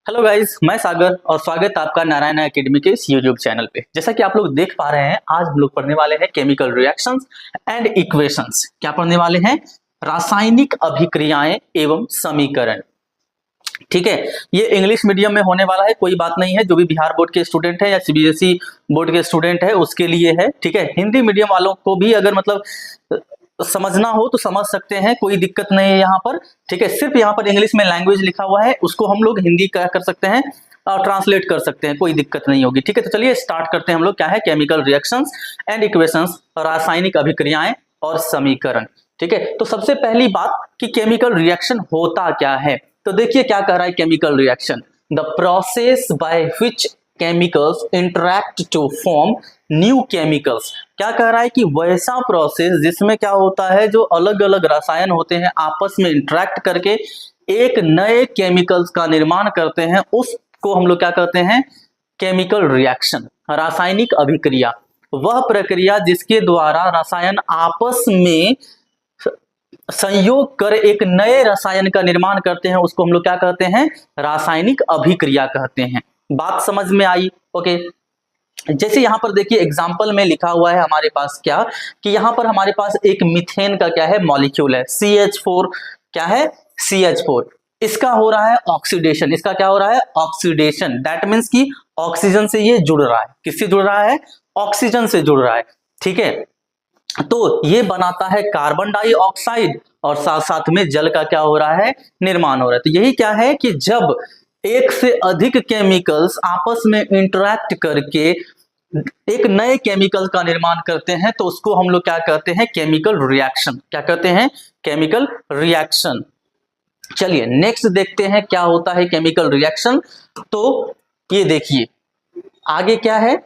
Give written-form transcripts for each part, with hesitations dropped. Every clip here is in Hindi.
हेलो गाइस, मैं सागर और स्वागत है आपका नारायण एकेडमी के इस यूट्यूब चैनल पे। जैसा कि आप लोग देख पा रहे हैं, आज हम लोग पढ़ने वाले हैं केमिकल रिएक्शंस एंड इक्वेशंस। क्या पढ़ने वाले हैं? रासायनिक अभिक्रियाएं एवं समीकरण। ठीक है, ये इंग्लिश मीडियम में होने वाला है, कोई बात नहीं है। जो भी बिहार बोर्ड के स्टूडेंट है या सीबीएसई बोर्ड के स्टूडेंट है उसके लिए है। ठीक है, हिंदी मीडियम वालों को भी अगर समझना हो तो समझ सकते हैं, कोई दिक्कत नहीं है यहाँ पर। ठीक है, सिर्फ यहाँ पर इंग्लिश में लैंग्वेज लिखा हुआ है, उसको हम लोग हिंदी क्या कर सकते हैं और ट्रांसलेट कर सकते हैं, कोई दिक्कत नहीं होगी। ठीक है, तो चलिए स्टार्ट करते हैं हम लोग। क्या है? केमिकल रिएक्शंस एंड इक्वेशंस, रासायनिक अभिक्रियाएं और समीकरण। ठीक है, तो सबसे पहली बात कि केमिकल रिएक्शन होता क्या है। तो देखिए क्या कह रहा है chemical reaction. The process by which chemicals interact to form new chemicals. क्या कह रहा है कि वैसा प्रोसेस जिसमें क्या होता है, जो अलग अलग रसायन होते हैं आपस में इंटरैक्ट करके एक नए केमिकल्स का निर्माण करते हैं, उसको हम लोग क्या कहते हैं? केमिकल रिएक्शन, रासायनिक अभिक्रिया। वह प्रक्रिया जिसके द्वारा रसायन आपस में संयोग कर एक नए रसायन का निर्माण करते हैं, उसको हम लोग क्या कहते हैं? रासायनिक अभिक्रिया कहते हैं। बात समझ में आई? ओके, जैसे यहां पर देखिए एग्जाम्पल में लिखा हुआ है हमारे पास क्या कि यहां पर हमारे पास एक मीथेन का क्या है? मॉलिक्यूल है, CH4। क्या है? CH4। इसका हो रहा है ऑक्सीडेशन। इसका क्या हो रहा है? ऑक्सीडेशन। दैट मीन्स कि ऑक्सीजन से ये जुड़ रहा है। किससे जुड़ रहा है? ऑक्सीजन से जुड़ रहा है। ठीक है, तो ये बनाता है कार्बन डाइऑक्साइड और साथ साथ में जल का क्या हो रहा है? निर्माण हो रहा है। तो यही क्या है कि जब एक से अधिक केमिकल्स आपस में इंटरैक्ट करके एक नए केमिकल का निर्माण करते हैं, तो उसको हम लोग क्या कहते हैं? Chemical reaction. क्या कहते हैं? Chemical reaction. चलिए नेक्स्ट देखते हैं क्या होता है केमिकल रिएक्शन। तो ये देखिए आगे क्या है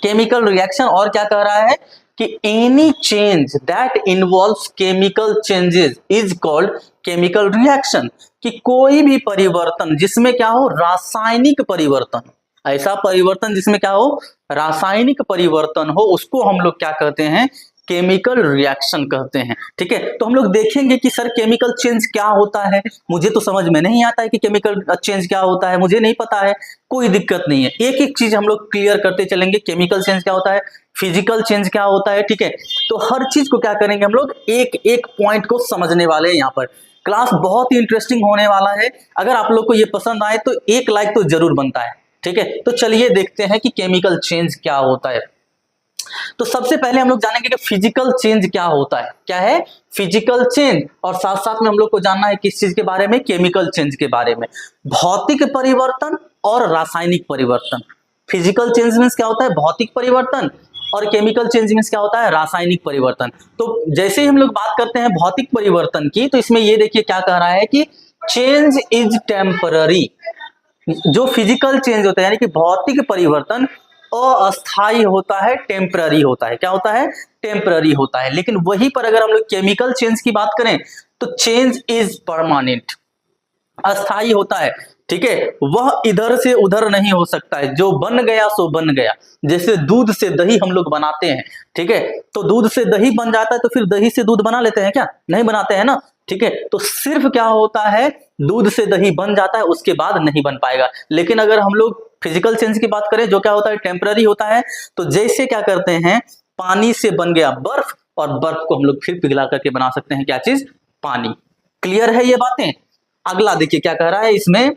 केमिकल रिएक्शन, और क्या कह रहा है कि any change that involves chemical changes is called chemical reaction. कि कोई भी परिवर्तन जिसमें क्या हो? रासायनिक परिवर्तन। ऐसा परिवर्तन जिसमें क्या हो? रासायनिक परिवर्तन हो, उसको हम लोग क्या कहते हैं? केमिकल रिएक्शन कहते हैं। ठीक है, तो हम लोग देखेंगे कि सर केमिकल चेंज क्या होता है। मुझे तो समझ में नहीं आता है कि केमिकल चेंज क्या होता है, मुझे नहीं पता है, कोई दिक्कत नहीं है। एक एक चीज हम लोग क्लियर करते चलेंगे। केमिकल चेंज क्या होता है, फिजिकल चेंज क्या होता है। ठीक है, तो हर चीज को क्या करेंगे हम लोग, एक एक पॉइंट को समझने वाले हैं। यहाँ पर क्लास बहुत ही इंटरेस्टिंग होने वाला है। अगर आप लोग को ये पसंद आए तो एक लाइक तो जरूर बनता है। ठीक है, तो चलिए देखते हैं कि केमिकल चेंज क्या होता है। तो सबसे पहले हम लोग जानेंगे कि फिजिकल चेंज क्या होता है। क्या है? Physical change. और साथ साथ में हम लोग को जानना है किस चीज के बारे में? केमिकल चेंज के बारे में। भौतिक परिवर्तन और रासायनिक परिवर्तन। फिजिकल चेंज मीन्स क्या होता है? भौतिक परिवर्तन, और केमिकल चेंज मीन्स क्या होता है? रासायनिक परिवर्तन। तो जैसे ही हम लोग बात करते हैं भौतिक परिवर्तन की, तो इसमें ये देखिए क्या कह रहा है कि चेंज इज टेम्पररी। जो फिजिकल चेंज होता है यानी कि भौतिक परिवर्तन अस्थायी होता है, टेम्पररी होता है। क्या होता है? टेम्पररी होता है। लेकिन वहीं पर अगर हम लोग केमिकल चेंज की बात करें तो चेंज इज परमानेंट, अस्थायी होता है। ठीक है, वह इधर से उधर नहीं हो सकता है। जो बन गया सो बन गया। जैसे दूध से दही हम लोग बनाते हैं, ठीक है, तो दूध से दही बन जाता है, तो फिर दही से दूध बना लेते हैं क्या? नहीं बनाते हैं ना। ठीक है, तो सिर्फ क्या होता है, दूध से दही बन जाता है, उसके बाद नहीं बन पाएगा। लेकिन अगर हम लोग फिजिकल चेंज की बात करें, जो क्या होता है? टेम्पररी होता है। तो जैसे क्या करते हैं, पानी से बन गया बर्फ, और बर्फ को हम लोग फिर पिघला करके बना सकते हैं क्या चीज? पानी। क्लियर है ये बातें? अगला देखिए क्या कह रहा है इसमें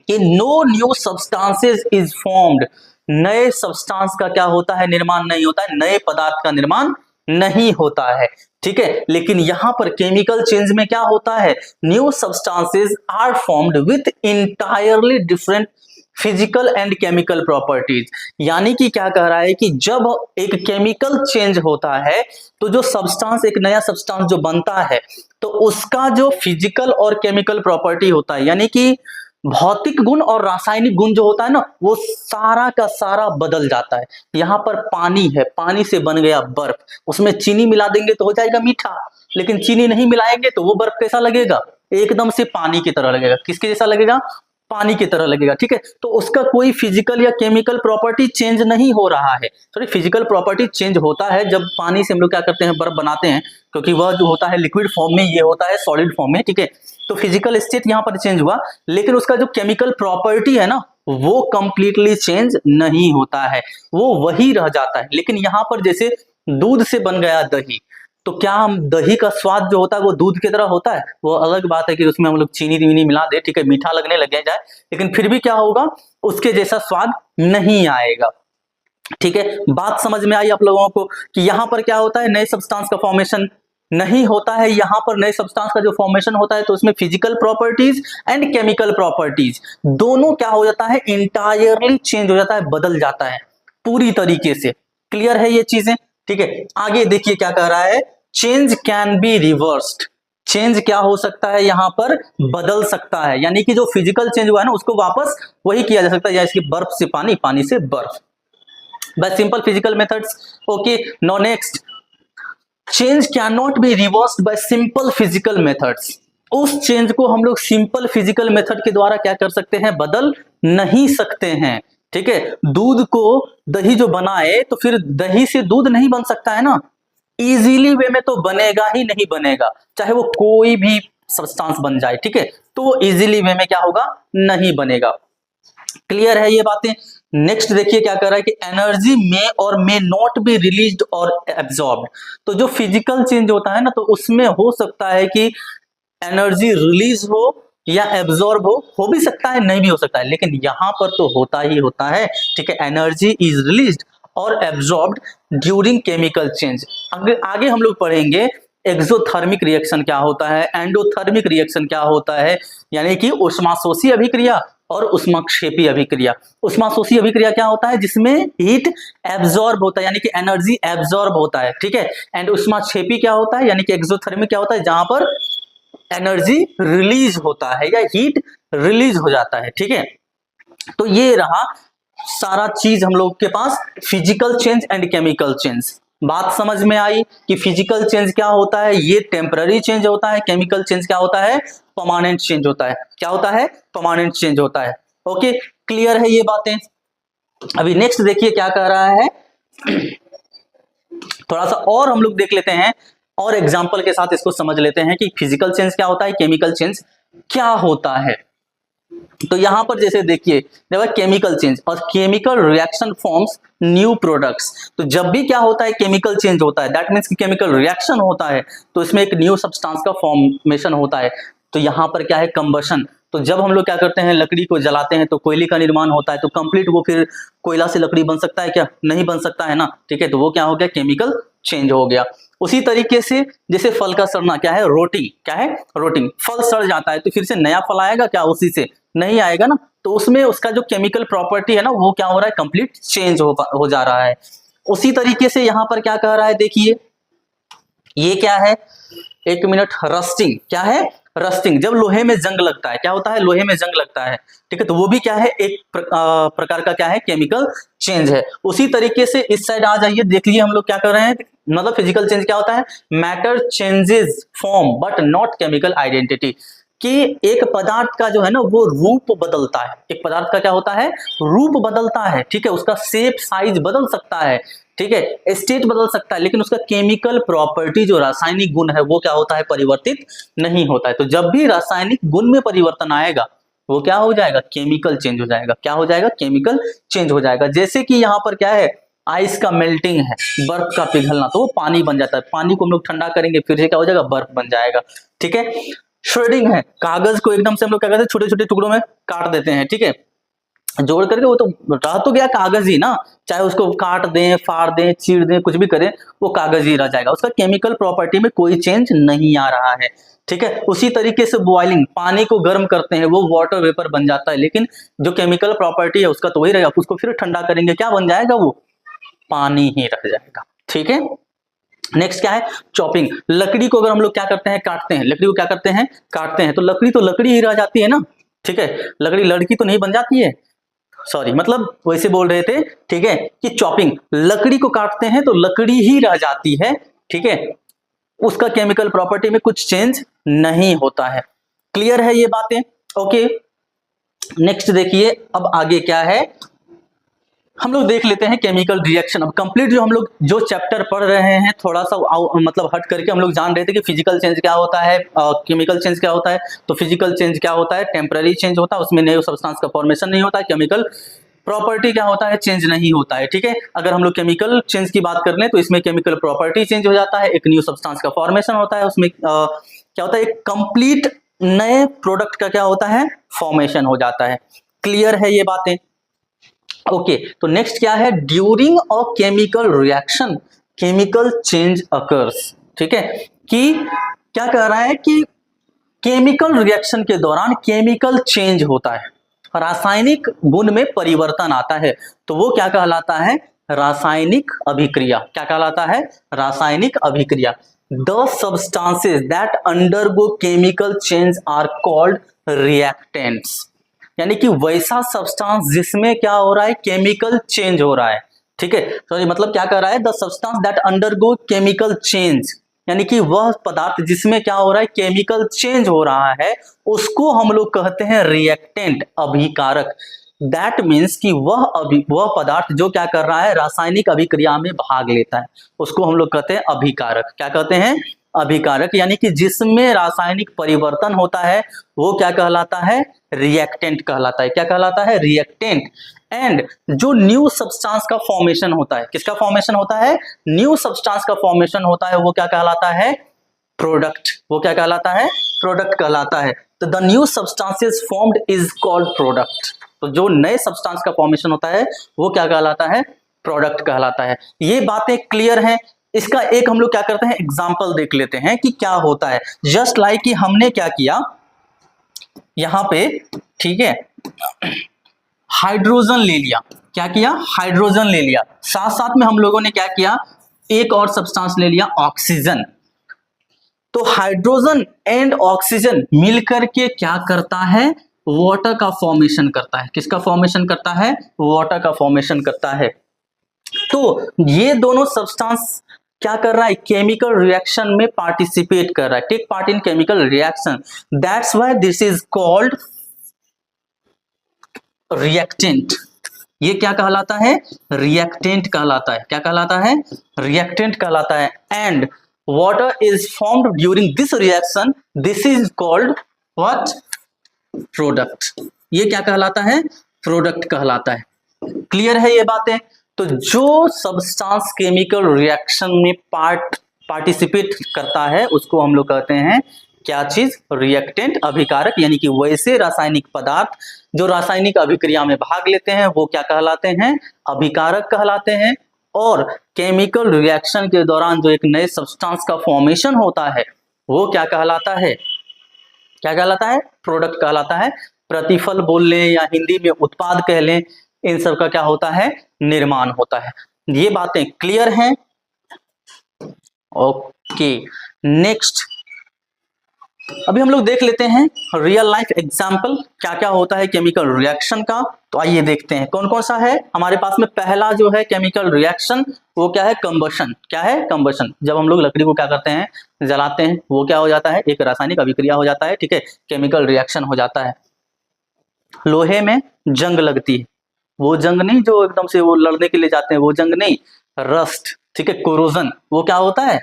कि no new substances is formed. नए सब्सटेंस का क्या होता है? निर्माण नहीं होता है, नए पदार्थ का निर्माण नहीं होता है। ठीक है, लेकिन यहां पर केमिकल चेंज में क्या होता है? New substances are formed with entirely different physical and chemical properties. यानी कि क्या कह रहा है कि जब एक केमिकल चेंज होता है तो जो सब्सटेंस, एक नया सब्सटेंस जो बनता है, तो उसका जो फिजिकल और केमिकल प्रॉपर्टी होता है, यानी कि भौतिक गुण और रासायनिक गुण जो होता है ना, वो सारा का सारा बदल जाता है। यहाँ पर पानी है, पानी से बन गया बर्फ, उसमें चीनी मिला देंगे तो हो जाएगा मीठा, लेकिन चीनी नहीं मिलाएंगे तो वो बर्फ कैसा लगेगा? एकदम से पानी की तरह लगेगा। किसके जैसा लगेगा? पानी की तरह लगेगा। ठीक है, तो उसका कोई फिजिकल या केमिकल प्रॉपर्टी चेंज नहीं हो रहा है। सॉरी, फिजिकल प्रॉपर्टी चेंज होता है जब पानी से हम लोग क्या करते हैं? बर्फ बनाते हैं, क्योंकि वह जो होता है लिक्विड फॉर्म में, ये होता है सॉलिड फॉर्म में। ठीक है, तो फिजिकल स्टेट यहाँ पर चेंज हुआ, लेकिन उसका जो केमिकल प्रॉपर्टी है ना वो कंप्लीटली चेंज नहीं होता है, वो वही रह जाता है। लेकिन यहाँ पर जैसे दूध से बन गया दही, तो क्या हम दही का स्वाद जो होता है वो दूध की तरह होता है? वो अलग बात है कि उसमें हम लोग चीनी वीनी मिला दे, ठीक है, मीठा लगने लग जाए, लेकिन फिर भी क्या होगा, उसके जैसा स्वाद नहीं आएगा। ठीक है, बात समझ में आई आप लोगों को कि यहाँ पर क्या होता है, नए सब्सटेंस का फॉर्मेशन नहीं होता है। यहाँ पर नए सब्सटेंस का जो फॉर्मेशन होता है तो उसमें physical properties and chemical properties दोनों क्या हो जाता है, इंटायरली चेंज हो जाता है, बदल जाता है पूरी तरीके से। क्लियर है ये चीजें? ठीक है, आगे देखिए क्या कह रहा है, change can be reversed. Change क्या हो सकता है, यहाँ पर बदल सकता है, यानी कि जो फिजिकल चेंज हुआ है ना उसको वापस वही किया जा सकता है, जैसे कि बर्फ से पानी, पानी से बर्फ, by simple physical methods. Okay, no next, change can not be reversed by simple physical methods. उस चेंज को हम लोग सिंपल फिजिकल मेथड के द्वारा क्या कर सकते हैं, बदल नहीं सकते हैं। ठीक है, दूध को दही जो बनाए तो फिर दही से दूध नहीं बन सकता है ना, इजीली वे में तो बनेगा ही नहीं बनेगा, चाहे वो कोई भी सब्सटेंस बन जाए। ठीक है, तो वो इजीली वे में क्या होगा, नहीं बनेगा। क्लियर है ये बातें? नेक्स्ट देखिए क्या कर रहा है कि एनर्जी मे और मे नॉट बी रिलीज्ड और एब्जॉर्ब। तो जो फिजिकल चेंज होता है ना तो उसमें हो सकता है कि एनर्जी रिलीज हो या एब्जॉर्ब हो भी सकता है, नहीं भी हो सकता है, लेकिन यहां पर तो होता ही होता है। ठीक है, एनर्जी इज रिलीज्ड और एब्जॉर्ब्ड ड्यूरिंग केमिकल चेंज। आगे हम लोग पढ़ेंगे एक्सोथर्मिक रिएक्शन क्या होता है, एंडोथर्मिक रिएक्शन क्या होता है, यानी कि ऊष्माशोषी अभिक्रिया और ऊष्माक्षेपी अभिक्रिया। ऊष्माशोषी अभिक्रिया क्या होता है, जिसमें हीट एब्जॉर्ब होता है, यानी कि एनर्जी एब्जॉर्ब होता है। ठीक है, एंड ऊष्माक्षेपी क्या होता है, यानी कि एक्सोथर्मिक क्या होता है, जहां पर एनर्जी रिलीज होता है या हीट रिलीज हो जाता है। ठीक है, तो ये रहा सारा चीज हम लोग के पास, physical change and chemical change. बात समझ में आई कि फिजिकल चेंज क्या होता है, ये टेम्पररी चेंज होता है, केमिकल चेंज क्या होता है, परमानेंट चेंज होता है। क्या होता है, परमानेंट चेंज होता है। ओके, क्लियर है ये बातें? अभी नेक्स्ट देखिए क्या कह रहा है, थोड़ा सा और हम लोग देख लेते हैं और एग्जांपल के साथ इसको समझ लेते हैं कि फिजिकल चेंज क्या होता है, केमिकल चेंज क्या होता है। तो यहां पर जैसे देखिए केमिकल चेंज और chemical reaction forms new products. तो जब भी क्या होता है, केमिकल चेंज होता है, दैट मीन्स कि केमिकल रिएक्शन होता है, तो इसमें एक न्यू सब्सटेंस का फॉर्मेशन होता है। तो यहां पर क्या है, कंबशन। तो जब हम लोग क्या करते हैं, लकड़ी को जलाते हैं तो कोयले का निर्माण होता है, तो कंप्लीट वो फिर कोयला से लकड़ी बन सकता है क्या, नहीं बन सकता है ना। ठीक है, तो वो क्या हो गया, केमिकल चेंज हो गया। उसी तरीके से जैसे फल का सड़ना क्या है, रोटिंग, क्या है, रोटिंग। फल सड़ जाता है तो फिर से नया फल आएगा क्या, उसी से नहीं आएगा ना, तो उसमें उसका जो केमिकल प्रॉपर्टी है ना वो क्या हो रहा है, कंप्लीट चेंज हो जा रहा है। उसी तरीके से यहां पर क्या कह रहा है, देखिए ये क्या है, एक मिनट, रस्टिंग। क्या है, रस्टिंग। जब लोहे में जंग लगता है, क्या होता है, लोहे में जंग लगता है। ठीक है, तो वो भी क्या है, एक प्रकार का क्या है, केमिकल चेंज है। उसी तरीके से इस साइड आ जाइए, देख लीजिए हम लोग क्या कर रहे हैं, मतलब फिजिकल चेंज क्या होता है, matter changes form but not chemical identity. कि एक पदार्थ का जो है ना वो रूप बदलता है, एक पदार्थ का क्या होता है, रूप बदलता है। ठीक है, उसका शेप साइज बदल सकता है, ठीक है, स्टेट बदल सकता है, लेकिन उसका केमिकल प्रॉपर्टी जो रासायनिक गुण है वो क्या होता है, परिवर्तित नहीं होता है। तो जब भी रासायनिक गुण में परिवर्तन आएगा वो क्या हो जाएगा, केमिकल चेंज हो जाएगा। क्या हो जाएगा, केमिकल चेंज हो जाएगा। जैसे कि यहाँ पर क्या है, आइस का मेल्टिंग है, बर्फ का पिघलना, तो वो पानी बन जाता है। पानी को हम लोग ठंडा करेंगे फिर से क्या हो जाएगा, बर्फ बन जाएगा। ठीक है, श्रेडिंग है, कागज को एकदम से हम लोग क्या करते हैं, छोटे छोटे टुकड़ों में काट देते हैं। ठीक है, जोड़ करके, वो तो रह तो गया कागज ही ना, चाहे उसको काट दें, फाड़ दें, चीर दें, कुछ भी करें, वो कागज ही रह जाएगा, उसका केमिकल प्रॉपर्टी में कोई चेंज नहीं आ रहा है। ठीक है, उसी तरीके से बॉइलिंग, पानी को गर्म करते हैं वो वाटर वेपर बन जाता है, लेकिन जो केमिकल प्रॉपर्टी है उसका तो वही रहेगा। उसको फिर ठंडा करेंगे, क्या बन जाएगा, वो पानी ही रह जाएगा। ठीक है, नेक्स्ट क्या है, चॉपिंग। लकड़ी को अगर हम लोग क्या करते हैं, काटते हैं, लकड़ी को क्या करते हैं, काटते हैं, तो लकड़ी ही रह जाती है ना। ठीक है, लकड़ी लड़की तो नहीं बन जाती है, सॉरी, मतलब वैसे बोल रहे थे। ठीक है, कि चॉपिंग, लकड़ी को काटते हैं तो लकड़ी ही रह जाती है। ठीक है, उसका केमिकल प्रॉपर्टी में कुछ चेंज नहीं होता है। क्लियर है ये बातें? ओके, नेक्स्ट देखिए अब आगे क्या है, हम लोग देख लेते हैं केमिकल रिएक्शन। अब कंप्लीट जो हम लोग जो चैप्टर पढ़ रहे हैं थोड़ा सा मतलब हट करके हम लोग जान रहे थे कि फिजिकल चेंज क्या होता है, केमिकल चेंज क्या होता है। तो फिजिकल चेंज क्या होता है, टेम्पररी चेंज होता है, उसमें न्यू सब्सटेंस का फॉर्मेशन नहीं होता है। केमिकल प्रॉपर्टी क्या होता है, चेंज नहीं होता है, ठीक है। अगर हम लोग केमिकल चेंज की बात कर लें तो इसमें केमिकल प्रॉपर्टी चेंज हो जाता है, एक न्यू सब्सटेंस का फॉर्मेशन होता है, उसमें क्या होता है, एक कंप्लीट नए प्रोडक्ट का क्या होता है, फॉर्मेशन हो जाता है। क्लियर है ये बातें? ओके तो नेक्स्ट क्या है, during a chemical reaction chemical change occurs, ठीक है। कि क्या कह रहा है कि केमिकल रिएक्शन के दौरान केमिकल चेंज होता है, रासायनिक गुण में परिवर्तन आता है, तो वो क्या कहलाता है, रासायनिक अभिक्रिया। क्या कहलाता है, रासायनिक अभिक्रिया। The substances that undergo chemical change are called reactants, यानी कि वैसा सब्सटेंस जिसमें क्या हो रहा है, केमिकल चेंज हो रहा है, ठीक है। तो मतलब क्या कर रहा है, the substance that undergo chemical change, यानी कि वह पदार्थ जिसमें क्या हो रहा है, केमिकल चेंज हो रहा है, उसको हम लोग कहते हैं रिएक्टेंट, अभिकारक। दैट मीन्स कि वह पदार्थ जो क्या कर रहा है, रासायनिक अभिक्रिया में भाग लेता है, उसको हम लोग कहते हैं अभिकारक। क्या कहते हैं, अभिकारक। यानी कि जिसमें रासायनिक परिवर्तन होता है वो क्या कहलाता है, रिएक्टेंट कहलाता है। क्या कहलाता है, रिएक्टेंट। एंड जो न्यू सब्सटेंस का फॉर्मेशन होता है, किसका फॉर्मेशन होता है, न्यू सब्सटेंस का फॉर्मेशन होता है, वो क्या कहलाता है, प्रोडक्ट। वो क्या कहलाता है, प्रोडक्ट कहलाता है। तो the new substances formed is called product. तो जो नए सब्सटेंस का फॉर्मेशन होता है वो क्या कहलाता है, प्रोडक्ट कहलाता है। ये बातें क्लियर हैं। इसका एक हम लोग क्या करते हैं, एग्जाम्पल देख लेते हैं कि क्या होता है। जस्ट लाइक कि हमने क्या किया यहां पे, ठीक है, हाइड्रोजन ले लिया। क्या किया, हाइड्रोजन ले लिया। साथ साथ में हम लोगों ने क्या किया, एक और सब्सटेंस ले लिया, ऑक्सीजन। तो हाइड्रोजन एंड ऑक्सीजन मिलकर के क्या करता है, वाटर का फॉर्मेशन करता है। किसका फॉर्मेशन करता है, वाटर का फॉर्मेशन करता है। तो ये दोनों सब्सटेंस क्या कर रहा है, केमिकल रिएक्शन में पार्टिसिपेट कर रहा है, take part in chemical reaction. That's why this is called reactant. ये क्या कहलाता है, रिएक्टेंट कहलाता है। क्या कहलाता है, रिएक्टेंट कहलाता है। And water is formed during this reaction, this is called what, product. ये क्या कहलाता है, प्रोडक्ट कहलाता है। क्लियर है ये बातें? तो जो सब्सटेंस केमिकल रिएक्शन में पार्टिसिपेट करता है उसको हम लोग कहते हैं क्या चीज, रिएक्टेंट, अभिकारक। यानी कि वैसे रासायनिक पदार्थ जो रासायनिक अभिक्रिया में भाग लेते हैं वो क्या कहलाते हैं, अभिकारक कहलाते हैं। और केमिकल रिएक्शन के दौरान जो एक नए सब्सटेंस का फॉर्मेशन होता है वो क्या कहलाता है, क्या कहलाता है, प्रोडक्ट कहलाता है। प्रतिफल बोल लें या हिंदी में उत्पाद कह लें, इन सब का क्या होता है, निर्माण होता है। ये बातें क्लियर हैं? ओके नेक्स्ट अभी हम लोग देख लेते हैं रियल लाइफ एग्जांपल, क्या क्या होता है केमिकल रिएक्शन का। तो आइए देखते हैं कौन कौन सा है हमारे पास में। पहला जो है केमिकल रिएक्शन वो क्या है, कंबशन। क्या है, कंबशन। जब हम लोग लकड़ी को क्या करते हैं, जलाते हैं, वो क्या हो जाता है, एक रासायनिक अभिक्रिया हो जाता है, ठीक है, केमिकल रिएक्शन हो जाता है। लोहे में जंग लगती है, वो जंग नहीं जो एकदम से वो लड़ने के लिए जाते हैं, वो जंग नहीं, रस्ट, ठीक है, कोरोजन, वो क्या होता है,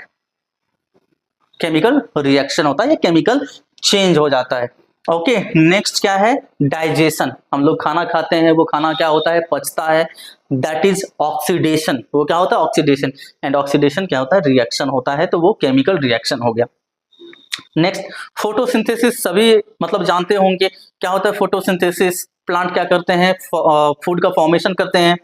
केमिकल रिएक्शन होता है, ये केमिकल चेंज हो जाता है। ओके नेक्स्ट क्या है, डाइजेशन। हम लोग खाना खाते हैं, वो खाना क्या होता है, पचता है, दैट इज ऑक्सीडेशन। वो क्या होता है, ऑक्सीडेशन। एंड ऑक्सीडेशन क्या होता है, रिएक्शन होता है, तो वो केमिकल रिएक्शन हो गया। नेक्स्ट फोटोसिंथेसिस, सभी मतलब जानते होंगे क्या होता है फोटोसिंथेसिस। प्लांट क्या करते हैं, फूड का फॉर्मेशन करते हैं।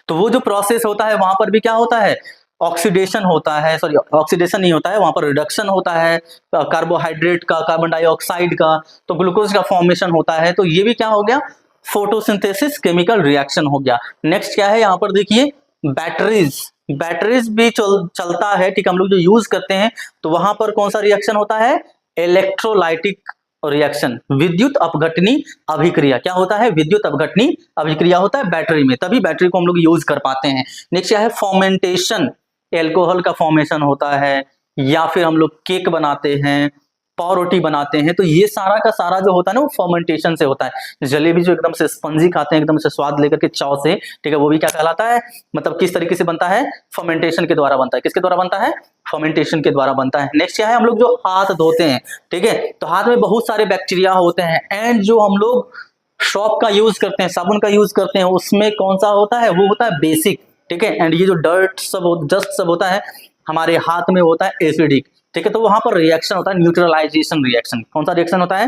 तो वो जो प्रोसेस होता है वहां पर भी क्या होता है, ऑक्सीडेशन होता है, सॉरी ऑक्सीडेशन नहीं होता है, वहां पर रिडक्शन होता है कार्बोहाइड्रेट का, कार्बन डाइऑक्साइड का, तो ग्लूकोज का फॉर्मेशन होता है। तो ये भी क्या हो गया, फोटोसिंथेसिस केमिकल रिएक्शन हो गया। नेक्स्ट क्या है, यहाँ पर देखिए बैटरीज, बैटरीज भी चलता है, ठीक, हम लोग जो यूज करते हैं, तो वहां पर कौन सा रिएक्शन होता है, इलेक्ट्रोलाइटिक रिएक्शन, विद्युत अपघटनी अभिक्रिया। क्या होता है, विद्युत अपघटनी अभिक्रिया होता है बैटरी में, तभी बैटरी को हम लोग यूज कर पाते हैं। नेक्स्ट क्या है, फॉर्मेंटेशन, एल्कोहल का फॉर्मेशन होता है, या फिर हम लोग केक बनाते हैं, पाव रोटी बनाते हैं, तो ये सारा का सारा जो होता है ना वो फर्मेंटेशन से होता है। जलेबी जो एकदम से स्पंजी खाते हैं, एकदम से स्वाद लेकर के चाव से, ठीक है, वो भी क्या कहलाता है, मतलब किस तरीके से बनता है, फर्मेंटेशन के द्वारा बनता है। किसके द्वारा बनता है, फर्मेंटेशन के द्वारा बनता है। नेक्स्ट क्या है, हम लोग जो हाथ धोते हैं, ठीक है, तो हाथ में बहुत सारे बैक्टीरिया होते हैं, एंड जो हम लोग शॉप का यूज करते हैं, साबुन का यूज करते हैं, उसमें कौन सा होता है, वो होता है बेसिक, ठीक है, एंड ये जो डर्ट सब डस्ट सब होता है हमारे हाथ में होता है एसिडिक, ठीक है, तो वहां पर रिएक्शन होता है न्यूट्रलाइजेशन रिएक्शन। कौन सा रिएक्शन होता है,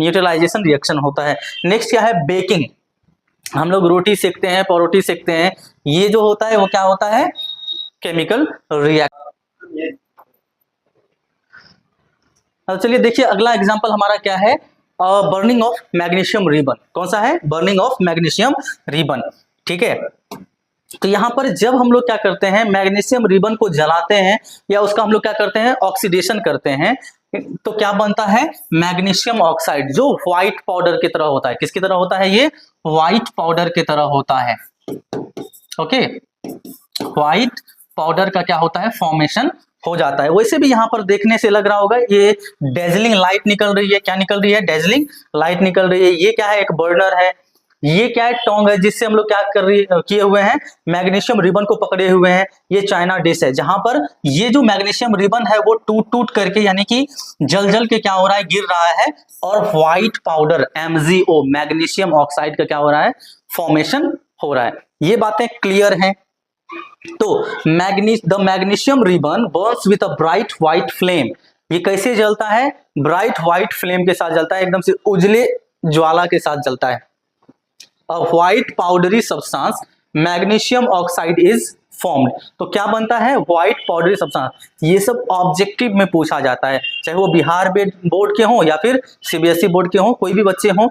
न्यूट्रलाइजेशन रिएक्शन होता है। नेक्स्ट क्या है, बेकिंग। हम लोग रोटी सेकते हैं, परोटी सेकते हैं, ये जो होता है वो क्या होता है, केमिकल रिएक्शन। अब चलिए देखिए अगला एग्जांपल हमारा क्या है, बर्निंग ऑफ मैग्नीशियम रिबन। कौन सा है, बर्निंग ऑफ मैग्नीशियम रिबन, ठीक है। तो यहाँ पर जब हम लोग क्या करते हैं, मैग्नीशियम रिबन को जलाते हैं या उसका हम लोग क्या करते हैं, ऑक्सीडेशन करते हैं, तो क्या बनता है, मैग्नीशियम ऑक्साइड, जो व्हाइट पाउडर की तरह होता है। किसकी तरह होता है, ये व्हाइट पाउडर की तरह होता है। ओके, व्हाइट पाउडर का क्या होता है, फॉर्मेशन हो जाता है। वैसे भी यहाँ पर देखने से लग रहा होगा ये डेजलिंग लाइट निकल रही है। क्या निकल रही है, डेजलिंग लाइट निकल रही है। ये क्या है, एक बर्नर है। ये क्या है, टोंग है, जिससे हम लोग क्या किए हुए हैं, मैग्नीशियम रिबन को पकड़े हुए हैं। ये चाइना डिश है, जहां पर ये जो मैग्नीशियम रिबन है वो टूट टूट करके, यानी कि जल जल के क्या हो रहा है, गिर रहा है, और white powder MgO magnesium oxide का क्या हो रहा है, फॉर्मेशन हो रहा है। ये बातें क्लियर हैं। तो the magnesium ribbon Burns with a bright white flame. ये कैसे जलता है, ब्राइट व्हाइट फ्लेम के साथ जलता है, एकदम से उजले ज्वाला के साथ जलता है। A white powdery substance magnesium oxide is formed। तो क्या बनता है, व्हाइट पाउडरी सब्सटेंस। ये सब ऑब्जेक्टिव में पूछा जाता है, चाहे वो बिहार बोर्ड के हों या फिर CBSE बोर्ड के हों, कोई भी बच्चे हों,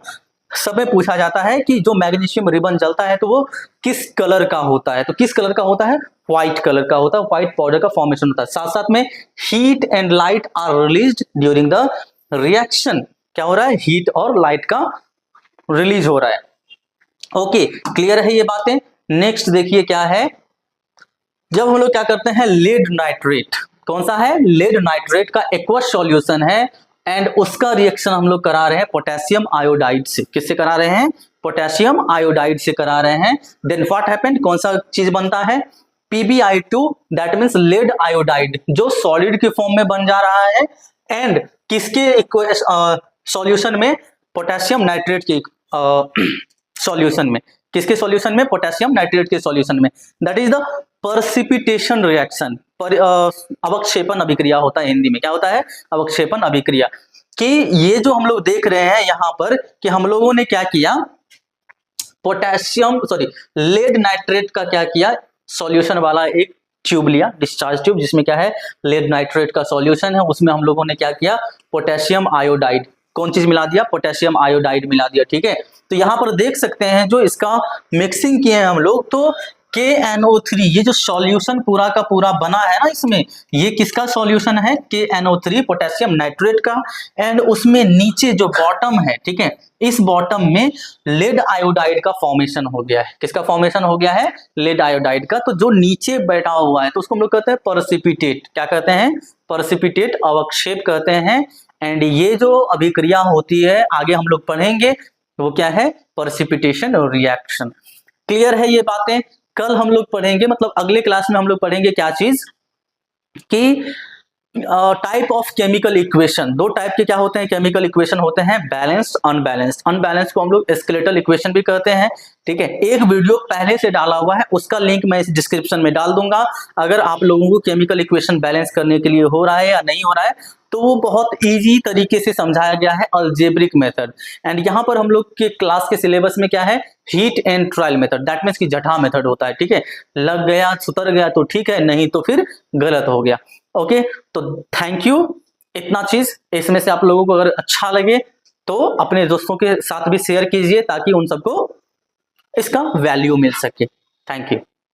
सब में पूछा जाता है कि जो मैग्नीशियम रिबन जलता है तो वो किस कलर का होता है। तो किस कलर का होता है, व्हाइट कलर का होता है, व्हाइट पाउडर का फॉर्मेशन होता है। साथ साथ में heat and light are released during the reaction. क्या हो रहा है, हीट और लाइट का रिलीज हो रहा है। ओके, क्लियर है ये बातें। नेक्स्ट देखिए क्या है, जब हम लोग क्या करते हैं, लेड नाइट्रेट। कौन सा है, लेड नाइट्रेट का एक्वस सॉल्यूशन है, एंड उसका रिएक्शन हम लोग करा रहे हैं पोटेशियम आयोडाइड से। किससे करा रहे हैं, पोटेशियम आयोडाइड से करा रहे हैं। देन व्हाट हैपेंड, कौन सा चीज बनता है, PbI2, that means lead iodide, जो सॉलिड के फॉर्म में बन जा रहा है, एंड किसके सॉल्यूशन में, पोटेशियम नाइट्रेट के सॉल्यूशन में। किसके सॉल्यूशन में, पोटेशियम नाइट्रेट के सॉल्यूशन में। That is the precipitation reaction. अवक्षेपण अभिक्रिया होता है, हिंदी में क्या होता है, अवक्षेपण अभिक्रिया। कि ये जो हम लोग देख रहे हैं यहां पर, कि हम लोगों ने क्या किया, लेड नाइट्रेट का क्या किया, सॉल्यूशन वाला एक ट्यूब लिया, डिस्चार्ज ट्यूब, जिसमें क्या है, लेड नाइट्रेट का सॉल्यूशन है। उसमें हम लोगों ने क्या किया, पोटेशियम आयोडाइड, कौन चीज मिला दिया, पोटेशियम आयोडाइड मिला दिया, ठीक है। तो यहां पर देख सकते हैं जो इसका मिक्सिंग किए हैं हम लोग, तो KNO3, ये जो सॉल्यूशन पूरा का पूरा बना है ना इसमें, ये किसका सॉल्यूशन है, KNO3 पोटेशियम नाइट्रेट का। एंड उसमें नीचे जो बॉटम है, ठीक है, इस बॉटम में लेड आयोडाइड का फॉर्मेशन हो गया है। किसका फॉर्मेशन हो गया है, लेड आयोडाइड का। तो जो नीचे बैठा हुआ है तो उसको हम लोग कहते हैं पर्सिपिटेट। क्या कहते हैं, पर्सिपिटेट, अवक्षेप कहते हैं। एंड ये जो अभिक्रिया होती है आगे हम लोग पढ़ेंगे, वो क्या है, पर्सिपिटेशन और रिएक्शन। क्लियर है ये बातें। कल हम लोग पढ़ेंगे, मतलब अगले क्लास में हम लोग पढ़ेंगे क्या चीज, कि टाइप ऑफ केमिकल इक्वेशन। दो टाइप के क्या होते हैं, केमिकल इक्वेशन होते हैं, बैलेंस्ड, अनबैलेंस्ड। अनबैलेंस्ड को हम लोग स्केलेटल इक्वेशन भी कहते हैं, ठीक है। एक वीडियो पहले से डाला हुआ है, उसका लिंक मैं इस डिस्क्रिप्शन में डाल दूंगा। अगर आप लोगों को केमिकल इक्वेशन बैलेंस करने के लिए हो रहा है या नहीं हो रहा है, तो वो बहुत इजी तरीके से समझाया गया है, अलजेब्रिक मेथड। एंड यहाँ पर हम लोग के क्लास के सिलेबस में क्या है, heat and trial method, that means की जठा मेथड होता है, ठीक है। लग गया, सुतर गया तो ठीक है, नहीं तो फिर गलत हो गया। ओके, तो थैंक यू। इतना चीज, इसमें से आप लोगों को अगर अच्छा लगे तो अपने दोस्तों के साथ भी शेयर कीजिए, ताकि उन सबको इसका वैल्यू मिल सके। Thank you.